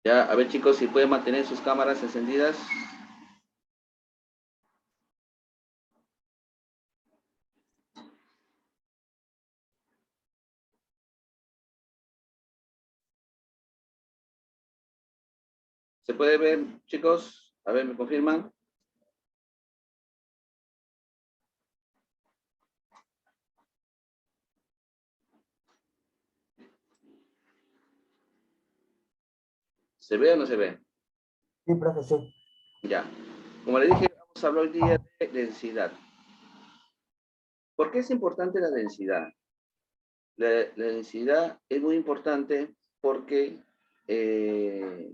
Ya, a ver chicos, si pueden mantener sus cámaras encendidas. ¿Se puede ver, chicos? A ver, ¿me confirman? ¿Se ve o no se ve? Sí, profe, sí. Ya. Como le dije, vamos a hablar hoy día de densidad. ¿Por qué es importante la densidad? La densidad es muy importante porque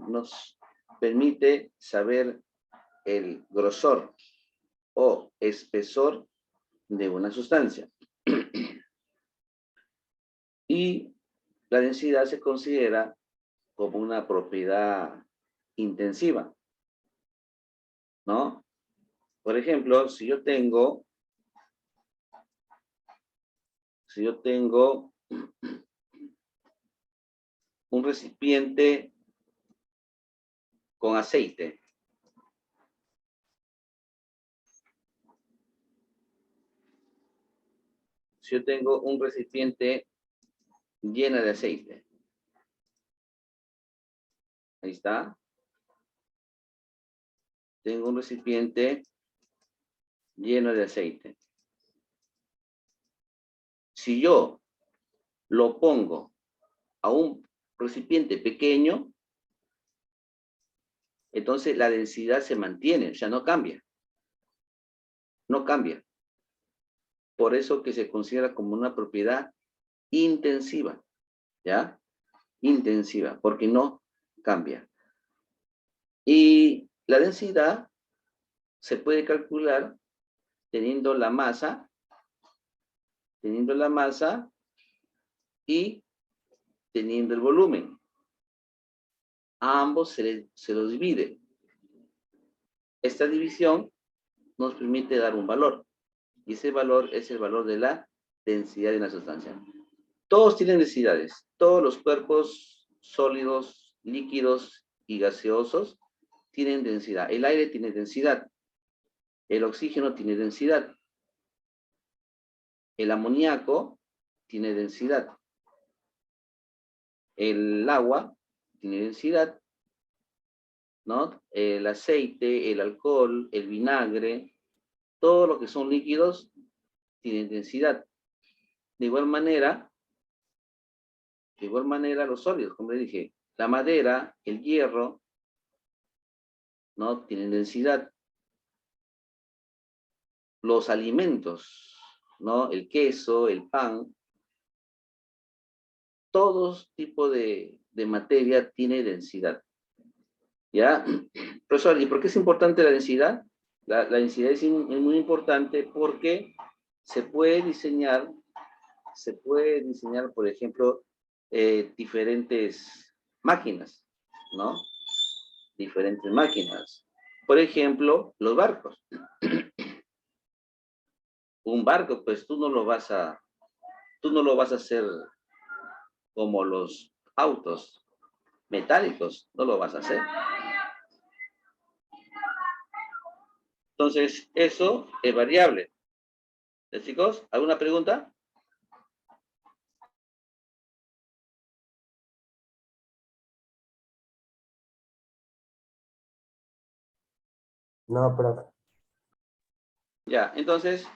nos permite saber el grosor o espesor de una sustancia. Y la densidad se considera como una propiedad intensiva, ¿no? Por ejemplo, si yo tengo un recipiente con aceite, si yo tengo un recipiente lleno de aceite, ahí está, tengo un recipiente lleno de aceite. Si yo lo pongo a un recipiente pequeño, entonces la densidad se mantiene, o sea, no cambia. No cambia. Por eso que se considera como una propiedad intensiva, ¿ya? Intensiva, porque no cambia. Y la densidad se puede calcular teniendo la masa y teniendo el volumen. A ambos se los divide. Esta división nos permite dar un valor. Y ese valor es el valor de la densidad de una sustancia. Todos tienen densidades. Todos los cuerpos sólidos, líquidos y gaseosos tienen densidad. El aire tiene densidad. El oxígeno tiene densidad. El amoníaco tiene densidad. El agua tiene densidad, ¿no? El aceite, el alcohol, el vinagre, todo lo que son líquidos tienen densidad. De igual manera los sólidos, como le dije, la madera, el hierro, ¿no? Tienen densidad. Los alimentos, ¿no? El queso, el pan, todo tipo de materia tiene densidad. ¿Ya? Profesor, ¿y por qué es importante la densidad? La densidad es muy importante porque se puede diseñar, por ejemplo, diferentes máquinas, ¿no? Diferentes máquinas. Por ejemplo, los barcos. Un barco, pues tú no lo vas a hacer como los autos metálicos, no lo vas a hacer. Entonces, eso es variable. Chicos, ¿alguna pregunta? No, profe. Ya, entonces,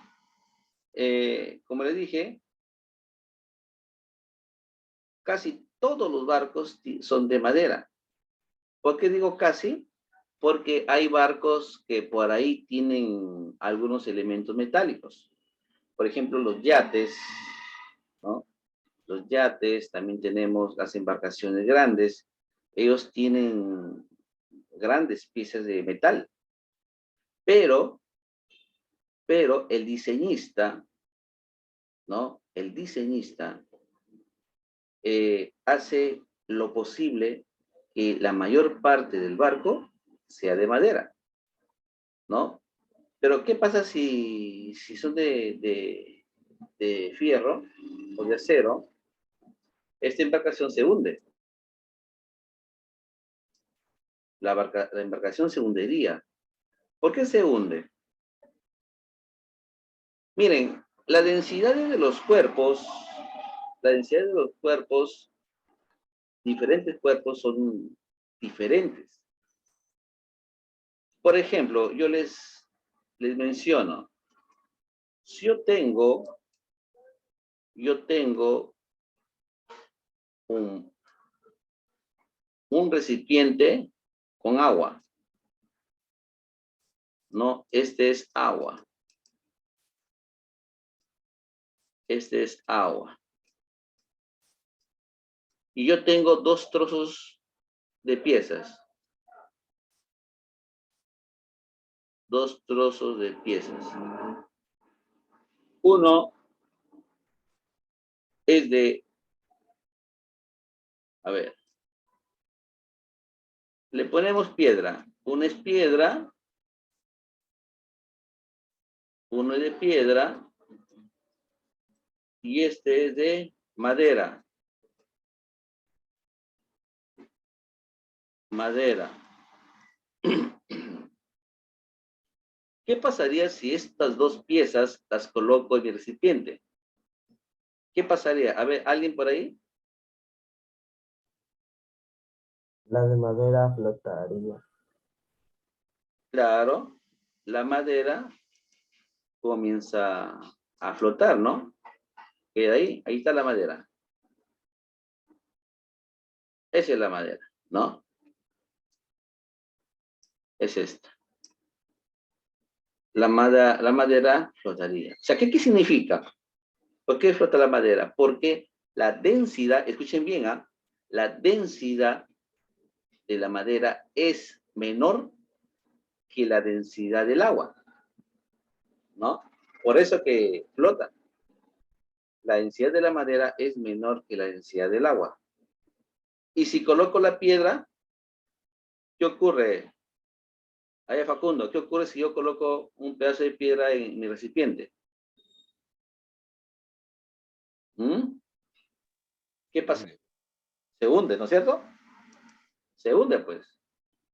como les dije, casi todos los barcos son de madera. ¿Por qué digo casi? Porque hay barcos que por ahí tienen algunos elementos metálicos. Por ejemplo, los yates, ¿no? Los yates, también tenemos las embarcaciones grandes. Ellos tienen grandes piezas de metal. Pero el diseñista, ¿no? El diseñista hace lo posible que la mayor parte del barco sea de madera, ¿no? Pero ¿qué pasa si son de fierro o de acero? Esta embarcación se hunde. la embarcación se hundiría. ¿Por qué se hunde? Miren, la densidad de los cuerpos, diferentes cuerpos son diferentes. Por ejemplo, yo les menciono, si yo tengo un recipiente con agua, ¿no? Este es agua. Este es agua. Y yo tengo dos trozos de piezas. Dos trozos de piezas. Uno es de, a ver, le ponemos piedra. Uno es piedra. Uno es de piedra. Y este es de madera. Madera. ¿Qué pasaría si estas dos piezas las coloco en el recipiente? ¿Qué pasaría? A ver, ¿alguien por ahí? La de madera flotaría. Claro, la madera comienza a flotar, ¿no? Queda ahí está la madera. Esa es la madera, ¿no? Es esta. La madera flotaría. O sea, ¿qué significa? ¿Por qué flota la madera? Porque la densidad, escuchen bien, ¿ah? La densidad de la madera es menor que la densidad del agua, ¿no? Por eso que flota. La densidad de la madera es menor que la densidad del agua. Y si coloco la piedra, ¿qué ocurre? Allá Facundo, ¿qué ocurre si yo coloco un pedazo de piedra en mi recipiente? ¿Mm? ¿Qué pasa? Se hunde, ¿no es cierto? Se hunde, pues.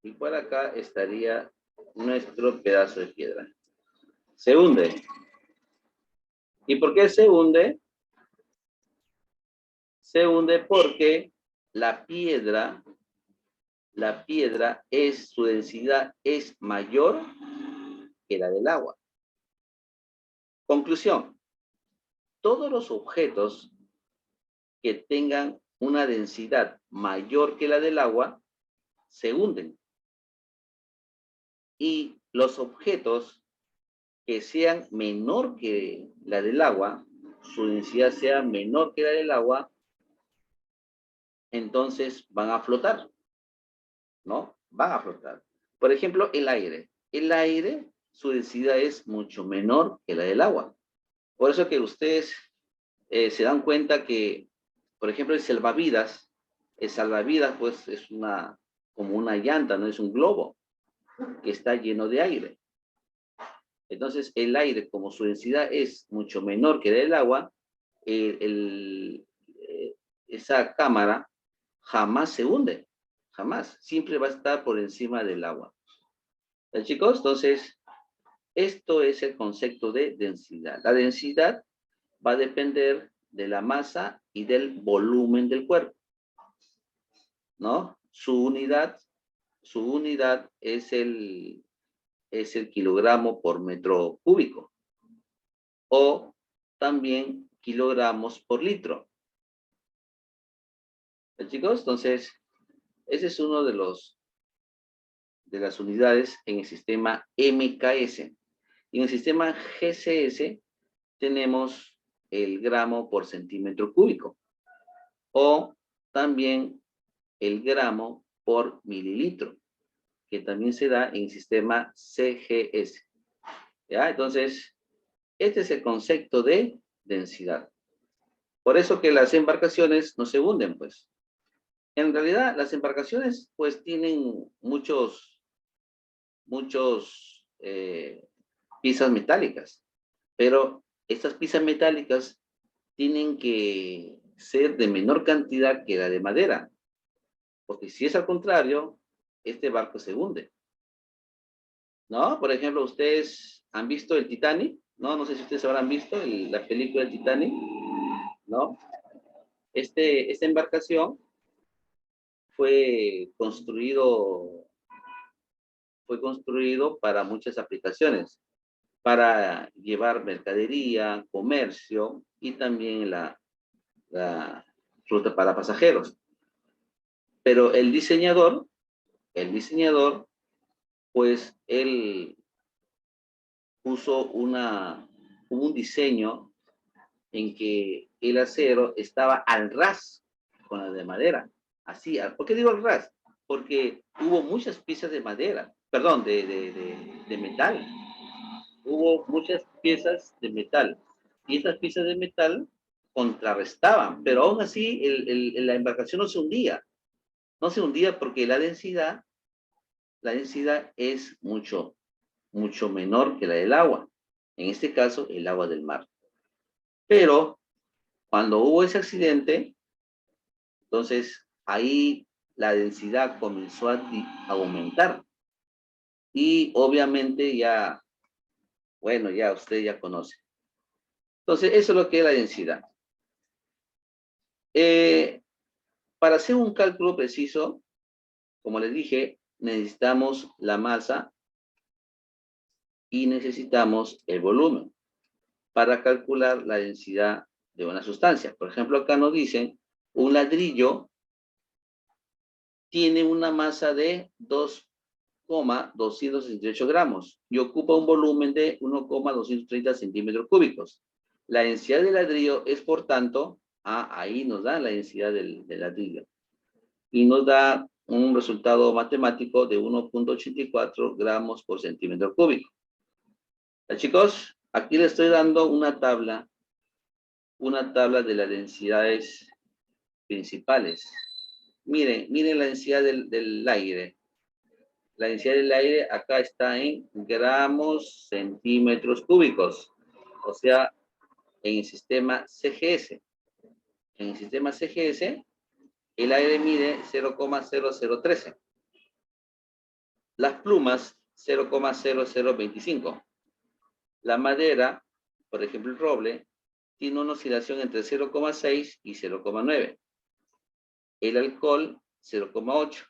Y por acá estaría nuestro pedazo de piedra. Se hunde. ¿Y por qué se hunde? Se hunde porque la piedra su densidad es mayor que la del agua. Conclusión. Todos los objetos que tengan una densidad mayor que la del agua se hunden. Y los objetos que sean menor que la del agua, su densidad sea menor que la del agua, entonces van a flotar, ¿no? Van a flotar. Por ejemplo, el aire. El aire, su densidad es mucho menor que la del agua. Por eso que ustedes se dan cuenta que, por ejemplo, el salvavidas pues es como una llanta, no es un globo que está lleno de aire. Entonces, el aire, como su densidad es mucho menor que la del agua, esa cámara jamás se hunde, jamás. Siempre va a estar por encima del agua. Chicos, entonces, esto es el concepto de densidad. La densidad va a depender de la masa y del volumen del cuerpo, ¿no? Su unidad es el kilogramo por metro cúbico o también kilogramos por litro. Chicos, entonces, ese es uno de las unidades en el sistema MKS. Y en el sistema GCS tenemos el gramo por centímetro cúbico o también el gramo por mililitro, que también se da en el sistema CGS. ¿Ya? Entonces, este es el concepto de densidad. Por eso que las embarcaciones no se hunden, pues. En realidad, las embarcaciones, pues, tienen muchos piezas metálicas, pero estas piezas metálicas tienen que ser de menor cantidad que la de madera, porque si es al contrario, este barco se hunde. ¿No? Por ejemplo, ustedes han visto el Titanic, ¿no? No sé si ustedes habrán visto la película del Titanic, ¿no? Esta embarcación fue construido para muchas aplicaciones, para llevar mercadería, comercio y también la ruta para pasajeros. Pero el diseñador, pues él puso un diseño en que el acero estaba al ras con la de madera. Así, ¿por qué digo al ras? Porque hubo muchas piezas de madera, perdón, de metal. Hubo muchas piezas de metal. Y estas piezas de metal contrarrestaban, pero aún así la embarcación no se hundía. No se hundía porque la densidad es mucho menor que la del agua. En este caso, el agua del mar. Pero cuando hubo ese accidente, entonces ahí la densidad comenzó a aumentar. Y obviamente ya, bueno, ya usted ya conoce. Entonces, eso es lo que es la densidad. Para hacer un cálculo preciso, como les dije, necesitamos la masa y necesitamos el volumen para calcular la densidad de una sustancia. Por ejemplo, acá nos dicen, un ladrillo tiene una masa de 2,268 gramos y ocupa un volumen de 1,230 centímetros cúbicos. La densidad del ladrillo es, por tanto, ahí nos da la densidad del ladrillo. Y nos da un resultado matemático de 1,84 gramos por centímetro cúbico. Chicos, aquí les estoy dando una tabla de las densidades principales. Miren la densidad del aire. La densidad del aire acá está en gramos centímetros cúbicos. O sea, en el sistema CGS. En el sistema CGS, el aire mide 0,0013. Las plumas, 0,0025. La madera, por ejemplo el roble, tiene una oscilación entre 0,6 y 0,9. El alcohol, 0,8.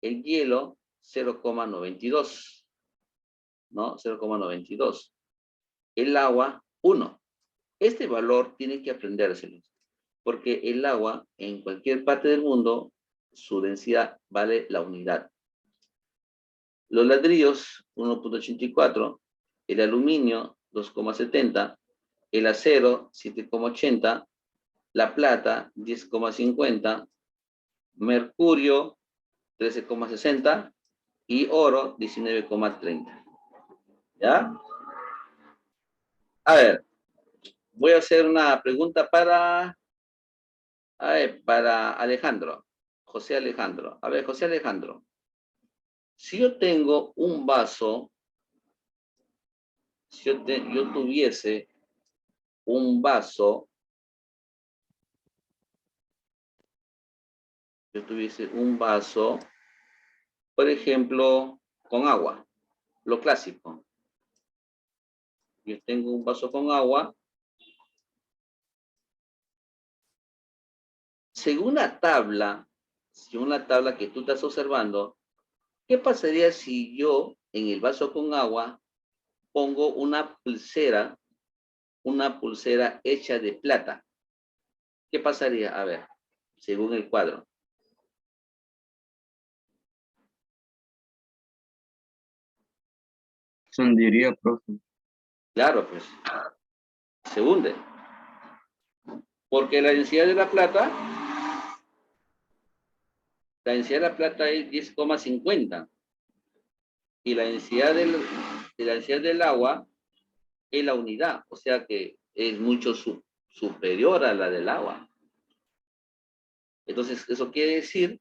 El hielo, 0,92. ¿No? 0,92. El agua, 1. Este valor tiene que aprendérselo, porque el agua, en cualquier parte del mundo, su densidad vale la unidad. Los ladrillos, 1,84. El aluminio, 2,70. El acero, 7,80. La plata, 10,50. Mercurio, 13,60. Y oro, 19,30. ¿Ya? A ver, voy a hacer una pregunta para Alejandro. José Alejandro. A ver, José Alejandro. Si yo tengo un vaso, si yo tuviese un vaso, por ejemplo, con agua, lo clásico. Yo tengo un vaso con agua. Según la tabla que tú estás observando, ¿qué pasaría si yo en el vaso con agua pongo una pulsera hecha de plata? ¿Qué pasaría? A ver, según el cuadro. Se hundiría, profe. Claro, pues, se hunde. Porque la densidad de la plata es 10,50. Y la densidad del agua es la unidad. O sea que es mucho superior a la del agua. Entonces, eso quiere decir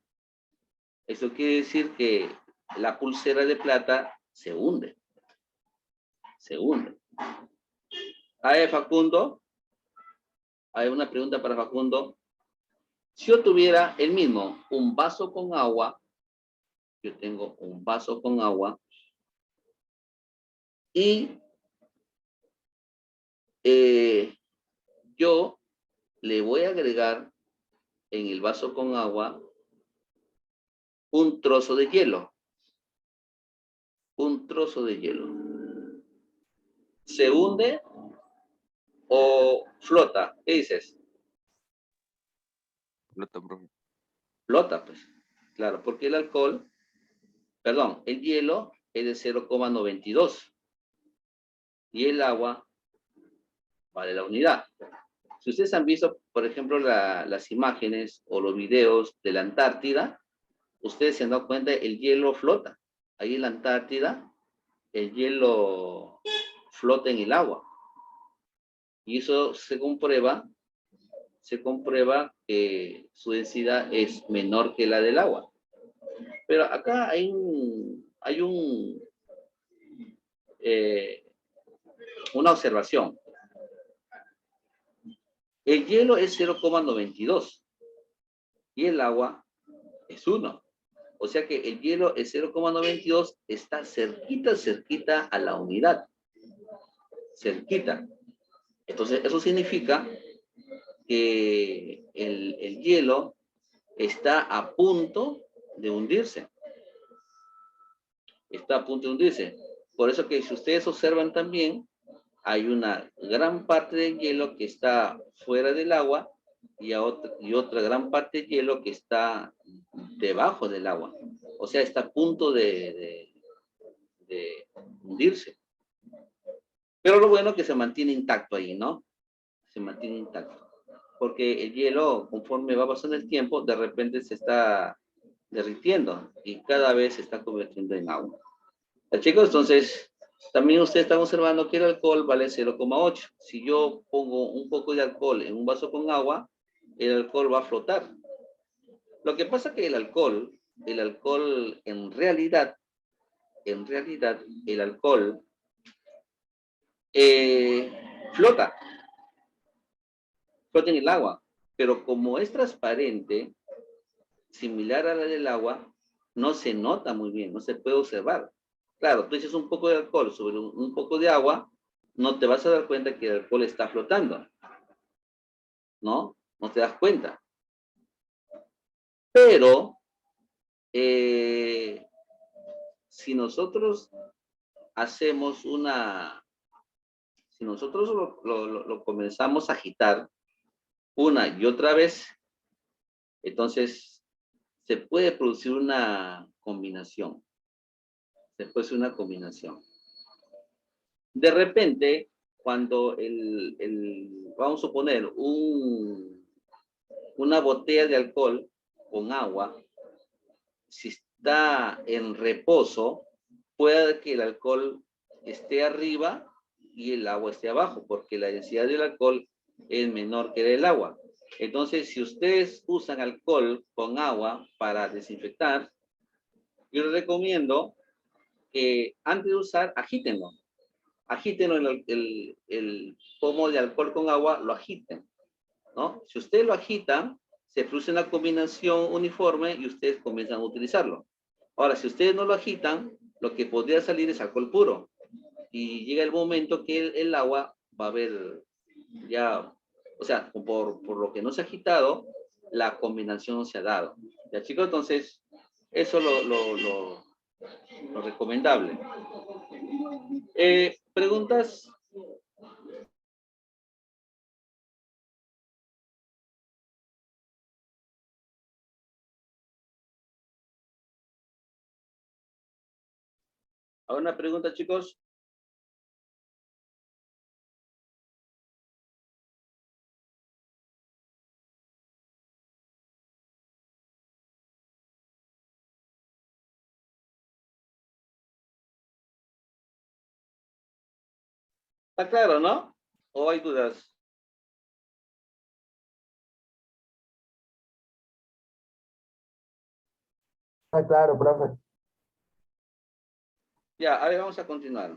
que la pulsera de plata se hunde. A ver, Facundo, hay una pregunta para Facundo. Si yo tuviera un vaso con agua yo tengo un vaso con agua y yo le voy a agregar en el vaso con agua un trozo de hielo. Un trozo de hielo. ¿Se hunde o flota? ¿Qué dices? Flota, profe. Flota, pues. Claro, porque el alcohol, perdón, el hielo es de 0,92 y el agua vale la unidad. Si ustedes han visto, por ejemplo, las imágenes o los videos de la Antártida, ustedes se han dado cuenta, el hielo flota. Ahí en la Antártida, el hielo flota en el agua. Y eso se comprueba que su densidad es menor que la del agua. Pero acá hay una observación. El hielo es 0,92 y el agua es 1. O sea que el hielo es 0,92, está cerquita a la unidad. Cerquita. Entonces, eso significa que el hielo está a punto de hundirse. Está a punto de hundirse. Por eso que si ustedes observan también, hay una gran parte del hielo que está fuera del agua y otra gran parte del hielo que está debajo del agua. O sea, está a punto de hundirse. Pero lo bueno es que se mantiene intacto ahí, ¿no? Se mantiene intacto. Porque el hielo, conforme va pasando el tiempo, de repente se está derritiendo y cada vez se está convirtiendo en agua. Chicos, entonces, también ustedes están observando que el alcohol vale 0,8. Si yo pongo un poco de alcohol en un vaso con agua, el alcohol va a flotar. Lo que pasa es que el alcohol en realidad, el alcohol flota en el agua, pero como es transparente, similar a la del agua, no se nota muy bien, no se puede observar. Claro, tú echas un poco de alcohol sobre un poco de agua, no te vas a dar cuenta que el alcohol está flotando, ¿no? No te das cuenta. Pero, si nosotros hacemos si nosotros lo comenzamos a agitar una y otra vez, entonces se puede producir una combinación. Se puede hacer una combinación. De repente, cuando vamos a poner una botella de alcohol con agua, si está en reposo, puede que el alcohol esté arriba y el agua esté abajo, porque la densidad del alcohol es menor que la del agua. Entonces, si ustedes usan alcohol con agua para desinfectar, yo les recomiendo que antes de usar, agítenlo. Agítenlo el pomo de alcohol con agua, lo agiten, ¿no? Si ustedes lo agitan, se produce una combinación uniforme y ustedes comienzan a utilizarlo. Ahora, si ustedes no lo agitan, lo que podría salir es alcohol puro. Y llega el momento que el agua va a haber ya, o sea, por lo que no se ha agitado, la combinación no se ha dado. ¿Ya, chicos? Entonces, eso es lo recomendable. ¿Preguntas? ¿Alguna pregunta, chicos? ¿Está claro, no? ¿O hay dudas? Está claro, profe. Ya, a ver, vamos a continuar.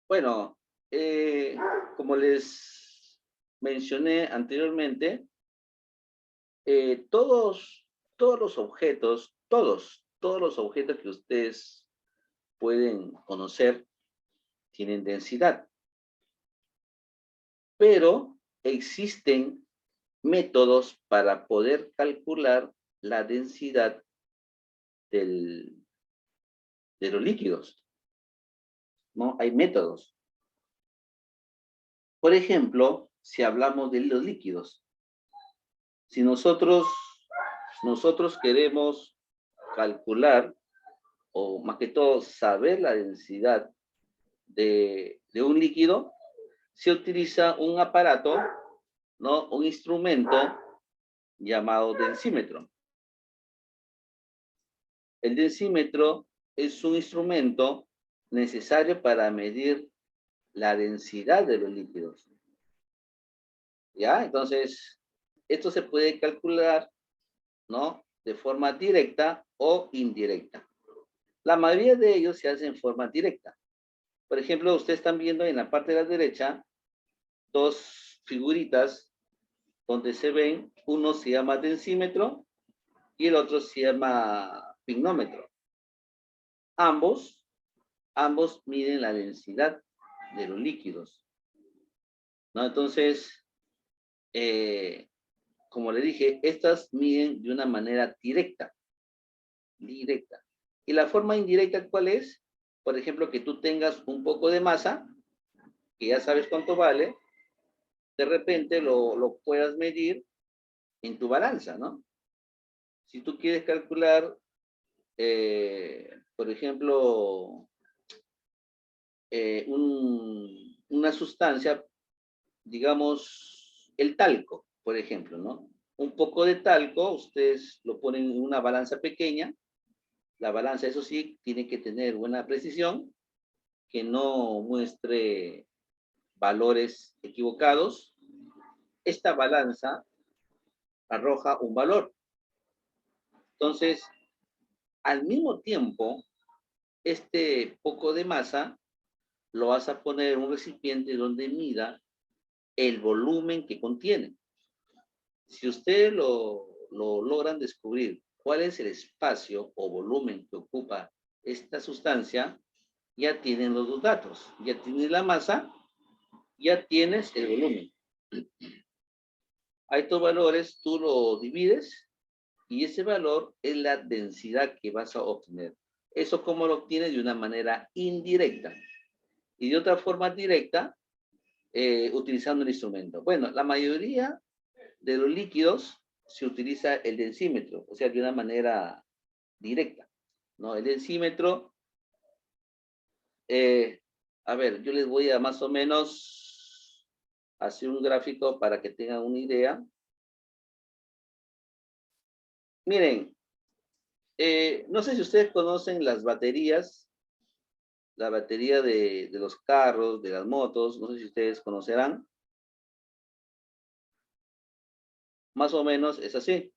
Bueno, como les mencioné anteriormente, todos los objetos, todos los objetos que ustedes pueden conocer tienen densidad. Pero existen métodos para poder calcular la densidad de los líquidos, ¿no? Hay métodos. Por ejemplo, si hablamos de los líquidos, si nosotros queremos calcular, o más que todo saber la densidad de un líquido, se utiliza un aparato, ¿no? Un instrumento llamado densímetro. El densímetro es un instrumento necesario para medir la densidad de los líquidos. ¿Ya? Entonces, esto se puede calcular, ¿no? De forma directa o indirecta. La mayoría de ellos se hace en forma directa. Por ejemplo, ustedes están viendo en la parte de la derecha dos figuritas donde se ven, uno se llama densímetro y el otro se llama pignómetro. Ambos miden la densidad de los líquidos, ¿no? Entonces, como le dije, estas miden de una manera directa. ¿Y la forma indirecta cuál es? Por ejemplo, que tú tengas un poco de masa, que ya sabes cuánto vale, de repente lo puedas medir en tu balanza, ¿no? Si tú quieres calcular, por ejemplo, una sustancia, digamos, el talco, por ejemplo, ¿no? Un poco de talco, ustedes lo ponen en una balanza pequeña. La balanza, eso sí, tiene que tener buena precisión, que no muestre valores equivocados. Esta balanza arroja un valor. Entonces, al mismo tiempo, este poco de masa lo vas a poner en un recipiente donde mida el volumen que contiene. Si ustedes lo logran descubrir cuál es el espacio o volumen que ocupa esta sustancia, ya tienen los dos datos. Ya tienes la masa, ya tienes el volumen. A estos valores tú lo divides y ese valor es la densidad que vas a obtener. Eso como lo obtienes de una manera indirecta. Y de otra forma directa, utilizando el instrumento. Bueno, la mayoría de los líquidos se utiliza el densímetro, o sea, de una manera directa, ¿no? El densímetro, a ver, yo les voy a más o menos hacer un gráfico para que tengan una idea. Miren, no sé si ustedes conocen las baterías, la batería de los carros, de las motos, no sé si ustedes conocerán. Más o menos es así.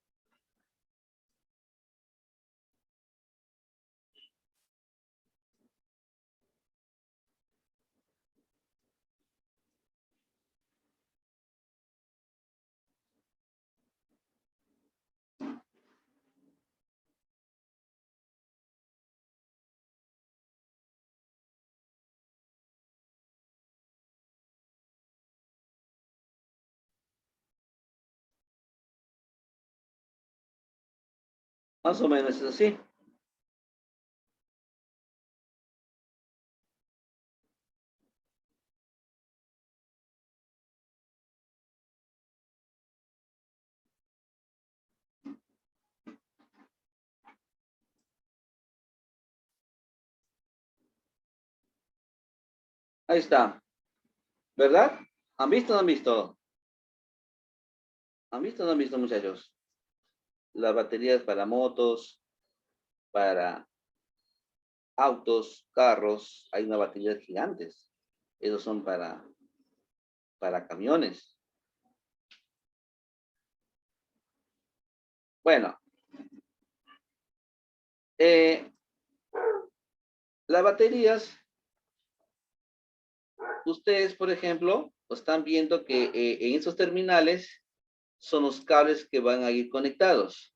Más o menos es así. Ahí está. ¿Verdad? ¿Han visto o no han visto? ¿Han visto o no han visto, muchachos? Las baterías para motos, para autos, carros, hay unas baterías gigantes. Esos son para camiones. Bueno, las baterías, ustedes, por ejemplo, están viendo que en esos terminales son los cables que van a ir conectados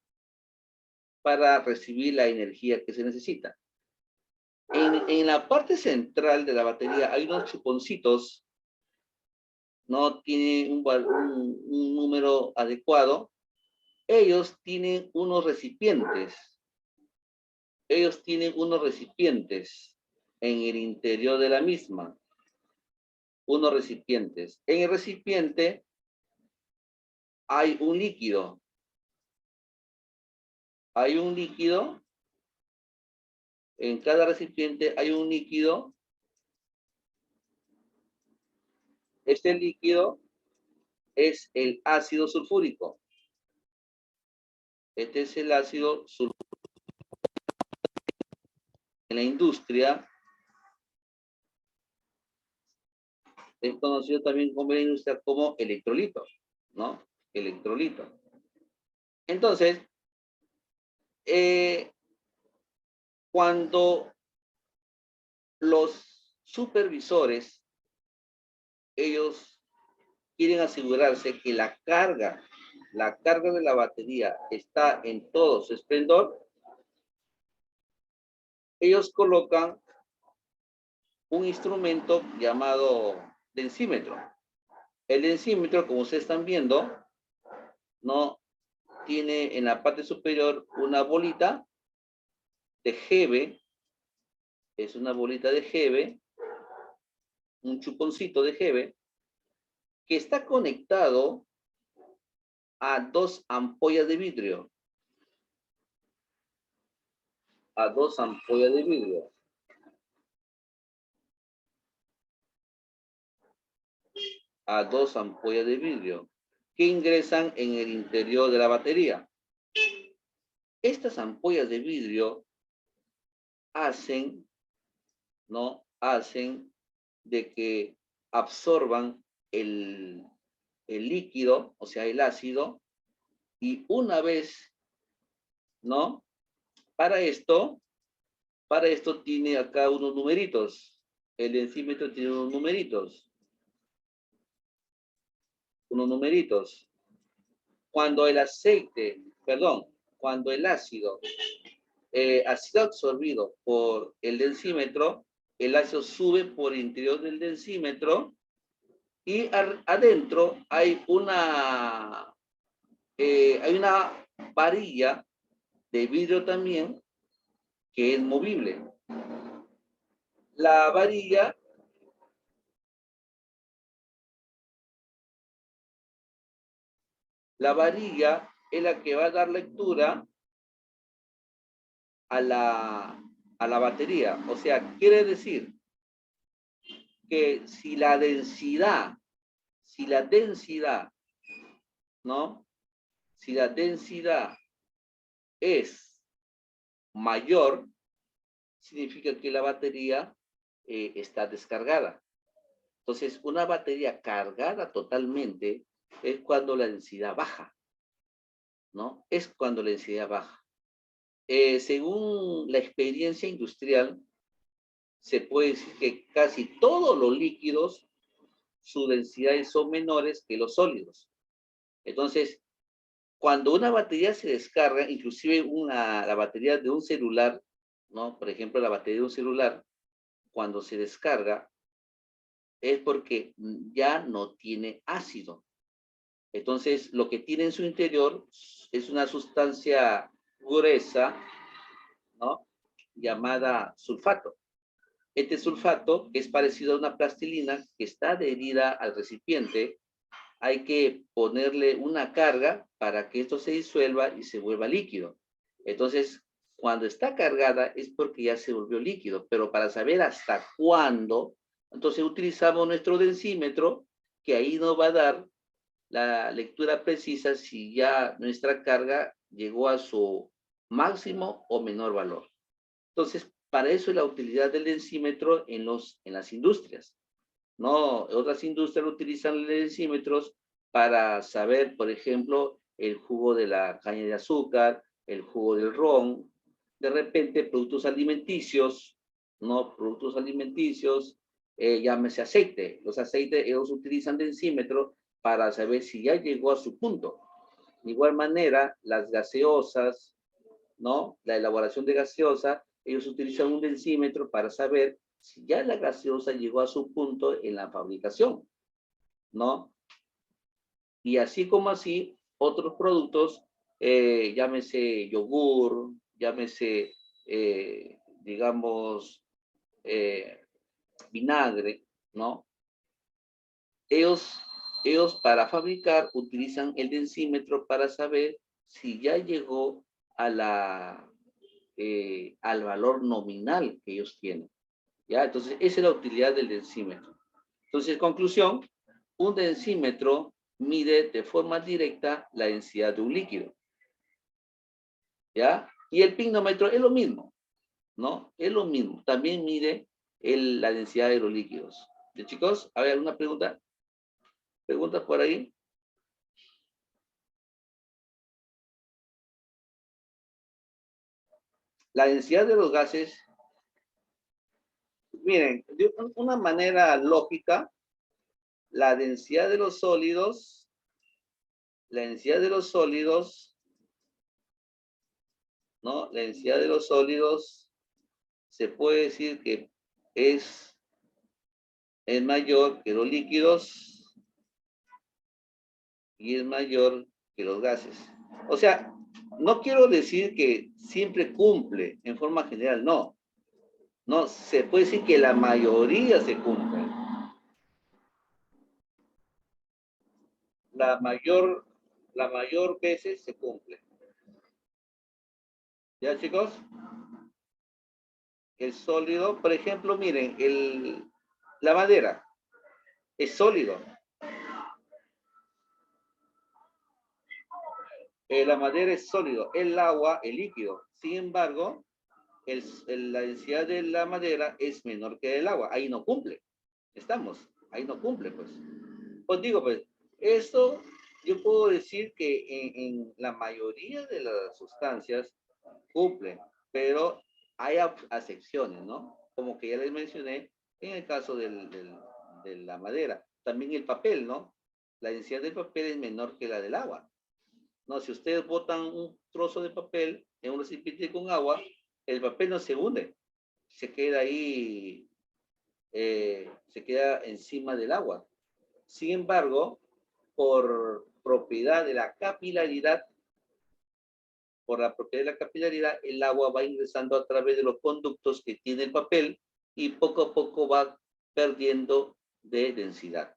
para recibir la energía que se necesita. En la parte central de la batería hay unos chuponcitos, no tiene un número adecuado. Ellos tienen unos recipientes. Ellos tienen unos recipientes en el interior de la misma. Unos recipientes. En el recipiente hay un líquido. Hay un líquido. En cada recipiente hay un líquido. Este líquido es el ácido sulfúrico. Este es el ácido sulfúrico. En la industria es conocido también como la industria como electrolito, ¿no? Electrolito. Entonces, cuando los supervisores, ellos quieren asegurarse que la carga de la batería está en todo su esplendor, ellos colocan un instrumento llamado densímetro. El densímetro, como ustedes están viendo, no tiene en la parte superior una bolita de Hebe, es una bolita de Hebe, un chuponcito de Hebe, que está conectado a dos ampollas de vidrio. A dos ampollas de vidrio. A dos ampollas de vidrio que ingresan en el interior de la batería. Estas ampollas de vidrio hacen, ¿no? Hacen de que absorban el líquido, o sea, el ácido, y una vez, ¿no? Para esto tiene acá unos numeritos. El densímetro tiene unos numeritos. Cuando el aceite, perdón, cuando el ácido ha sido absorbido por el densímetro, el ácido sube por el interior del densímetro y adentro hay una varilla de vidrio también que es movible. La varilla es la que va a dar lectura a la batería. O sea, quiere decir que si la densidad, ¿no? Si la densidad es mayor, significa que la batería está descargada. Entonces, una batería cargada totalmente es cuando la densidad baja, ¿no? Es cuando la densidad baja. Según la experiencia industrial, se puede decir que casi todos los líquidos, sus densidades son menores que los sólidos. Entonces, cuando una batería se descarga, inclusive la batería de un celular, ¿no? Por ejemplo, la batería de un celular, cuando se descarga, es porque ya no tiene ácido. Entonces, lo que tiene en su interior es una sustancia gruesa, ¿no? Llamada sulfato. Este sulfato es parecido a una plastilina que está adherida al recipiente. Hay que ponerle una carga para que esto se disuelva y se vuelva líquido. Entonces, cuando está cargada es porque ya se volvió líquido, pero para saber hasta cuándo, entonces utilizamos nuestro densímetro, que ahí nos va a dar la lectura precisa si ya nuestra carga llegó a su máximo o menor valor. Entonces, para eso es la utilidad del densímetro en las industrias. No, otras industrias utilizan densímetros para saber, por ejemplo, el jugo de la caña de azúcar, el jugo del ron, de repente productos alimenticios, ¿no? Productos alimenticios, llámese aceite. Los aceites, ellos utilizan densímetro para saber si ya llegó a su punto. De igual manera, las gaseosas, ¿no? La elaboración de gaseosa, ellos utilizan un densímetro para saber si ya la gaseosa llegó a su punto en la fabricación, ¿no? Y así como así, otros productos, llámese yogur, llámese, digamos, vinagre, ¿no? Ellos para fabricar utilizan el densímetro para saber si ya llegó a al valor nominal que ellos tienen. ¿Ya? Entonces, esa es la utilidad del densímetro. Entonces, conclusión, un densímetro mide de forma directa la densidad de un líquido. ¿Ya? Y el pignómetro es lo mismo, ¿no? Es lo mismo. También mide la densidad de los líquidos. ¿Ya, chicos? ¿Hay alguna pregunta? ¿Preguntas por ahí? La densidad de los gases, miren, de una manera lógica, la densidad de los sólidos, ¿no? La densidad de los sólidos se puede decir que es mayor que los líquidos y es mayor que los gases. O sea, no quiero decir que siempre cumple en forma general, no. No, se puede decir que la mayoría se cumple. La mayor veces se cumple. ¿Ya, chicos? El sólido, por ejemplo, miren, la madera es sólido. La madera es sólido, el agua es líquido. Sin embargo, la densidad de la madera es menor que el agua. Ahí no cumple. Ahí no cumple, pues. Pues digo, pues, esto yo puedo decir que en la mayoría de las sustancias cumple, pero hay excepciones, ¿no? Como que ya les mencioné en el caso de la madera. También el papel, ¿no? La densidad del papel es menor que la del agua. No, si ustedes botan un trozo de papel en un recipiente con agua, el papel no se hunde, se queda ahí, se queda encima del agua. Sin embargo, por propiedad de la capilaridad, el agua va ingresando a través de los conductos que tiene el papel y poco a poco va perdiendo de densidad.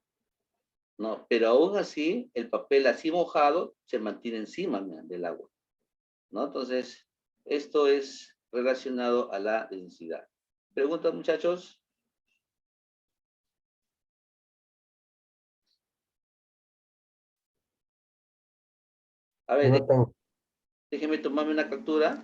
No, pero aún así, el papel así mojado se mantiene encima del agua, ¿no? Entonces, esto es relacionado a la densidad. ¿Preguntas, muchachos? A ver, No tengo. déjenme tomarme una captura.